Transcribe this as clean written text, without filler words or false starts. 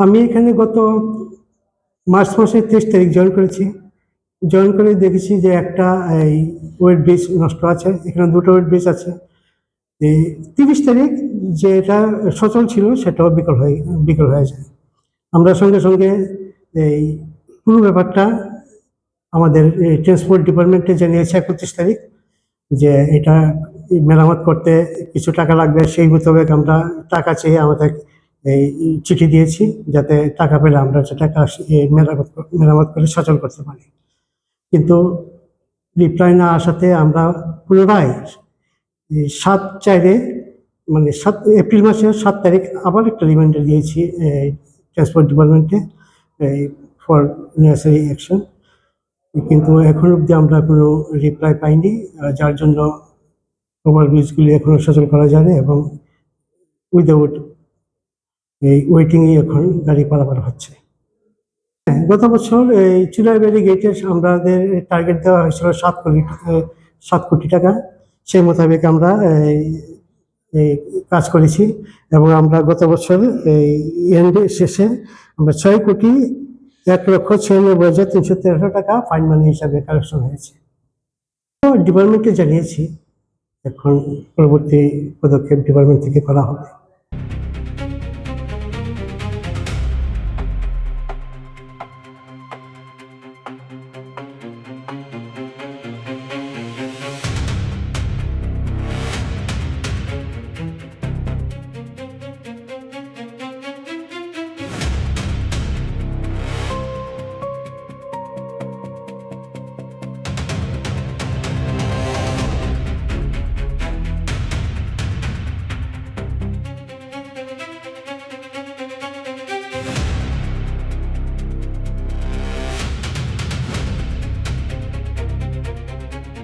আমি এখানে গত মার্চ মাসের 23 তারিখ জয়েন করেছি। জয়েন করে দেখেছি যে একটা এই ওয়েট ব্রিজ নষ্ট আছে, এখানে দুটো ওয়েট ব্রিজ আছে। এই 30 তারিখ যেটা সচল ছিল সেটাও বিকল হয়ে যায়। আমরা সঙ্গে সঙ্গে এই পুরো ব্যাপারটা আমাদের ট্রান্সপোর্ট ডিপার্টমেন্টে জানিয়েছি 31 তারিখ, যে এটা মেরামত করতে কিছু টাকা লাগবে। সেই মোতাবেক আমরা টাকা চেয়ে আমাদের এই চিঠি দিয়েছি, যাতে টাকা পেলে আমরা সেটাকে মেরামত করে সচল করতে পারি। কিন্তু রিপ্লাই না আসাতে আমরা পুনরায় 7/4 মানে 7 এপ্রিল মাসের 7 তারিখ আবার একটা রিমাইন্ডার দিয়েছি ট্রান্সপোর্ট ডিপার্টমেন্টে ফর নেসেসারি অ্যাকশন। কিন্তু এখন অবধি আমরা কোনো রিপ্লাই পাইনি, যার জন্য ওভারব্রিজগুলি এখনো সচল করা যায়নি এবং উইদাউট এই ওয়েটিংয়ে এখন গাড়ি পারাপার হচ্ছে। গত বছর এই চুলাইবাড়ি গেটে আমাদের টার্গেট দেওয়া হয়েছিল 7 কোটি টাকা। সেই মোতাবেক আমরা এই কাজ করেছি এবং আমরা গত বছর এই এন্ডের শেষে আমরা 6,91,96,313 টাকা ফাইন মানি হিসাবে কালেকশন হয়েছে। ডিপার্টমেন্টে জানিয়েছি, এখন পরবর্তী পদক্ষেপ ডিপার্টমেন্ট থেকে করা হবে।